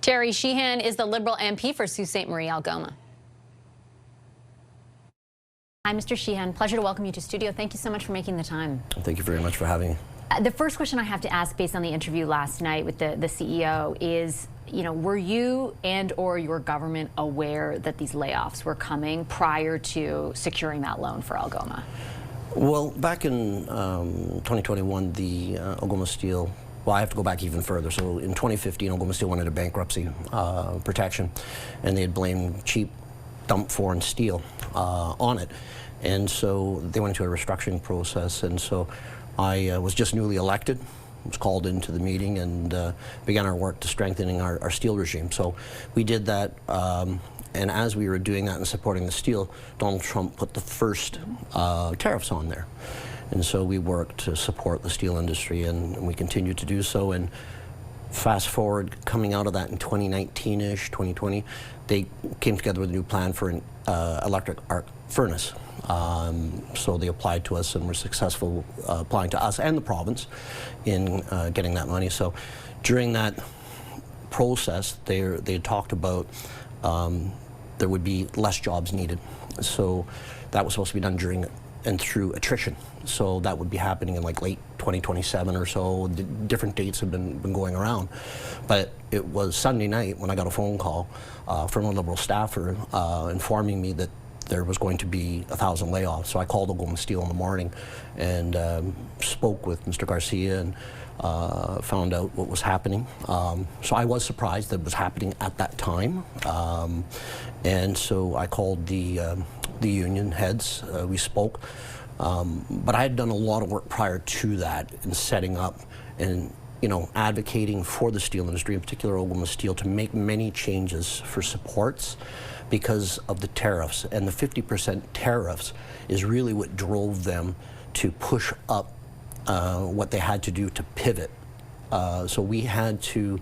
Terry Sheehan is the Liberal MP for Sault Ste. Marie, Algoma. Hi, Mr. Sheehan. Pleasure to welcome you to studio. Thank you so much for making the time. Thank you very much for having me. The first question I have to ask, based on the interview last night with the CEO, is, were you and or your government aware that these layoffs were coming prior to securing that loan for Algoma? Well, back in 2021, the Algoma Steel, well, I have to go back even further. So in 2015, Algoma Steel went into bankruptcy protection, and they had blamed cheap dumped foreign steel on it. And so they went into a restructuring process, and so I was just newly elected, was called into the meeting, and began our work to strengthening our steel regime. So we did that, and as we were doing that and supporting the steel, Donald Trump put the first tariffs on there. And so we worked to support the steel industry, and we continue to do so. And fast forward, coming out of that in 2019-ish, 2020, they came together with a new plan for an electric arc furnace. So they applied to us and were successful applying to us and the province in getting that money. So during that process, they had talked about there would be less jobs needed. So that was supposed to be done during and through attrition. So that would be happening in like late 2027 or so. Different dates have been going around. But it was Sunday night when I got a phone call from a Liberal staffer informing me that there was going to be 1,000 layoffs. So I called Algoma Steel in the morning and spoke with Mr. Garcia and found out what was happening. So I was surprised that it was happening at that time. And so I called the union heads, we spoke. But I had done a lot of work prior to that in setting up and advocating for the steel industry, in particular Algoma Steel, to make many changes for supports because of the tariffs. And the 50% tariffs is really what drove them to push up what they had to do to pivot. So we had to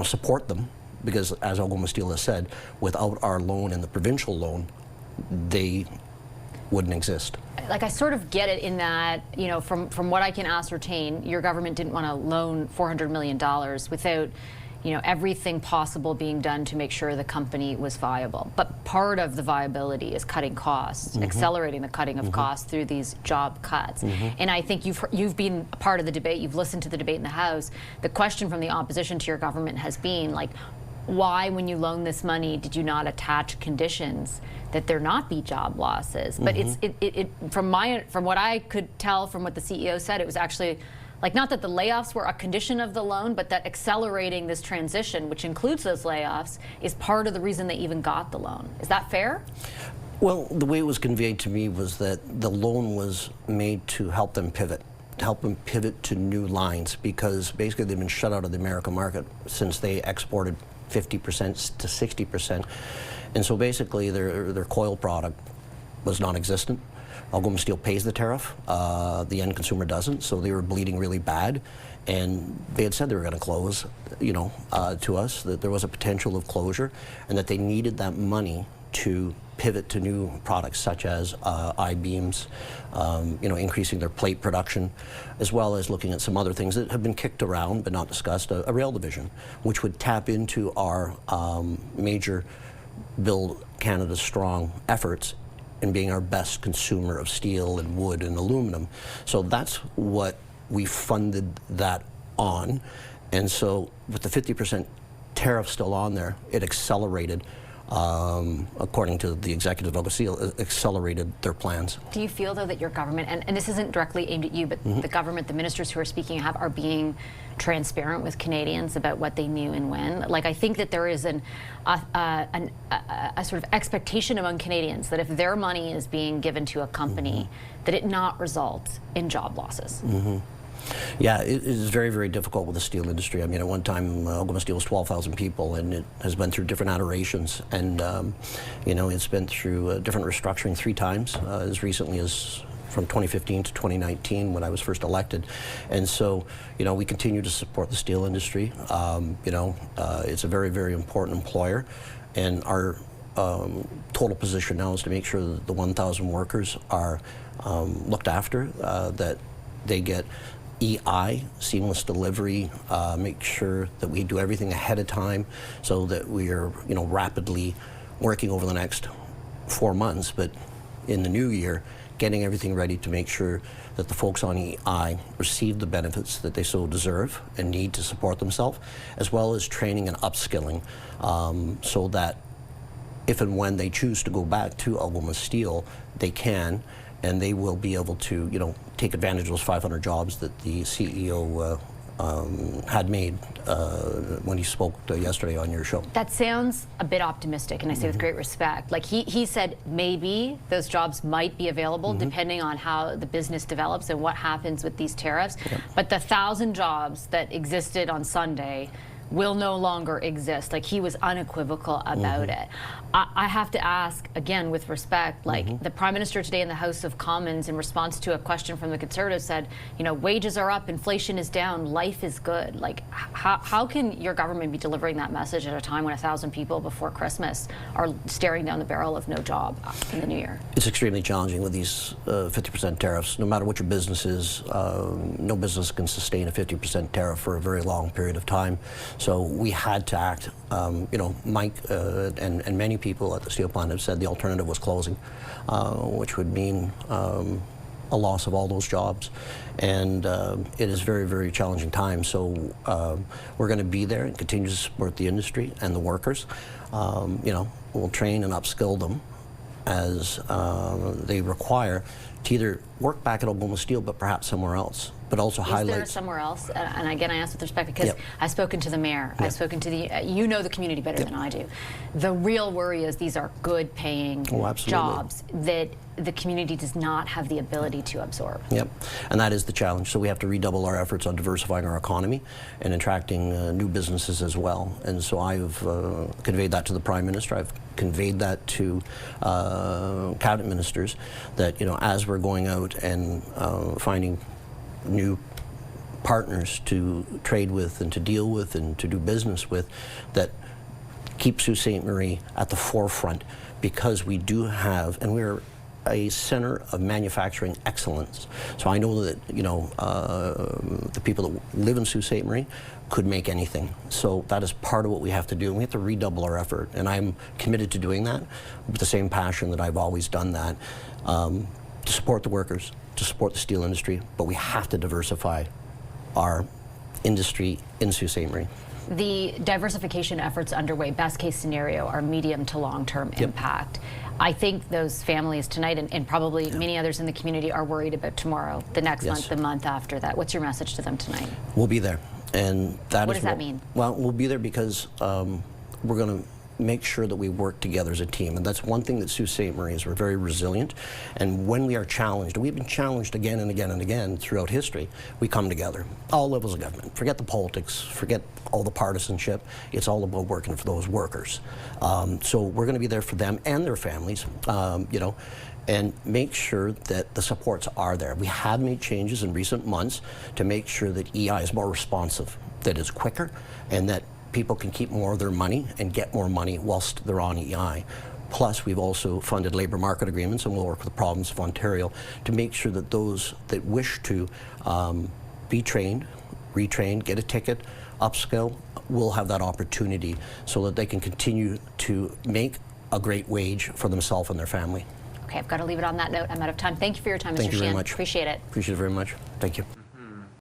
support them because, as Algoma Steel has said, without our loan and the provincial loan, they wouldn't exist. Like, I sort of get it in that, from what I can ascertain, your government didn't want to loan $400 million without, everything possible being done to make sure the company was viable. But part of the viability is cutting costs, accelerating the cutting of costs through these job cuts. And I think you've been a part of the debate, you've listened to the debate in the House. The question from the opposition to your government has been, like, why, when you loan this money, did you not attach conditions that there not be job losses? But from what I could tell from what the CEO said, it was actually like, not that the layoffs were a condition of the loan, but that accelerating this transition, which includes those layoffs, is part of the reason they even got the loan. Is that fair? Well, the way it was conveyed to me was that the loan was made to help them pivot. To help them pivot to new lines, because basically they've been shut out of the American market since they exported 50% to 60%. And so basically their coil product was non-existent. Algoma Steel pays the tariff, the end consumer doesn't, so they were bleeding really bad. And they had said they were going to close, to us, that there was a potential of closure, and that they needed that money to pivot to new products such as I-beams, increasing their plate production, as well as looking at some other things that have been kicked around but not discussed, a rail division, which would tap into our major Build Canada Strong efforts in being our best consumer of steel and wood and aluminum. So that's what we funded that on. And so with the 50% tariff still on there, it accelerated, according to the executive of Algoma Steel, accelerated their plans. Do you feel, though, that your government, and this isn't directly aimed at you, but the government, the ministers who are speaking are being transparent with Canadians about what they knew and when? Like, I think that there is a sort of expectation among Canadians that if their money is being given to a company, that it not result in job losses. Yeah, it is very, very difficult with the steel industry. I mean, at one time, Algoma Steel was 12,000 people, and it has been through different iterations. And, it's been through different restructuring 3 times, as recently as from 2015 to 2019 when I was first elected. And so, we continue to support the steel industry. It's a very, very important employer. And our total position now is to make sure that the 1,000 workers are looked after, that they get EI, seamless delivery, make sure that we do everything ahead of time so that we are, rapidly working over the next 4 months, but in the new year, getting everything ready to make sure that the folks on EI receive the benefits that they so deserve and need to support themselves, as well as training and upskilling, so that if and when they choose to go back to Algoma Steel, they can, and they will be able to, take advantage of those 500 jobs that the CEO had made when he spoke yesterday on your show. That sounds a bit optimistic, and I say with great respect. Like he said maybe those jobs might be available depending on how the business develops and what happens with these tariffs. But the 1,000 jobs that existed on Sunday will no longer exist. Like, he was unequivocal about it. I have to ask, again, with respect, like the Prime Minister today in the House of Commons, in response to a question from the Conservatives, said, wages are up, inflation is down, life is good. Like, how can your government be delivering that message at a time when 1,000 people before Christmas are staring down the barrel of no job in the new year? It's extremely challenging with these 50% tariffs. No matter what your business is, no business can sustain a 50% tariff for a very long period of time. So we had to act. Mike and many people at the steel plant have said the alternative was closing, which would mean a loss of all those jobs. And it is very, very challenging time. So we're going to be there and continue to support the industry and the workers. We'll train and upskill them as they require to either work back at Algoma Steel, but perhaps somewhere else. But also highlight. Is there somewhere else? And again, I ask with respect because I've spoken to the mayor. I've spoken to the, you know the community better than I do. The real worry is these are good paying jobs that the community does not have the ability to absorb. Yep, and that is the challenge. So we have to redouble our efforts on diversifying our economy and attracting new businesses as well. And so I've conveyed that to the Prime Minister. I've conveyed that to cabinet ministers that, as we're going out and finding new partners to trade with and to deal with and to do business with, that keep Sault Ste. Marie at the forefront, because we do have, and we're a center of manufacturing excellence. So I know that, the people that live in Sault Ste. Marie could make anything. So that is part of what we have to do, and we have to redouble our effort. And I'm committed to doing that with the same passion that I've always done that, to support the workers, to support the steel industry, but we have to diversify our industry in Sault Ste. Marie. The diversification efforts underway, best case scenario, are medium to long-term impact. I think those families tonight, and probably many others in the community, are worried about tomorrow, the next month, the month after that. What's your message to them tonight? We'll be there. And that what does that mean? Well, we'll be there because we're going to make sure that we work together as a team. And that's one thing that Sault Ste. Marie is. We're very resilient. And when we are challenged, and we've been challenged again and again and again throughout history, we come together. All levels of government. Forget the politics, forget all the partisanship. It's all about working for those workers. So we're going to be there for them and their families, and make sure that the supports are there. We have made changes in recent months to make sure that EI is more responsive, that is quicker, and that people can keep more of their money and get more money whilst they're on EI. Plus, we've also funded labour market agreements, and we'll work with the province of Ontario to make sure that those that wish to be trained, retrained, get a ticket, upskill, will have that opportunity so that they can continue to make a great wage for themselves and their family. Okay, I've got to leave it on that note. I'm out of time. Thank you for your time, Mr. Sheehan. Thank you very much. Appreciate it. Appreciate it very much. Thank you.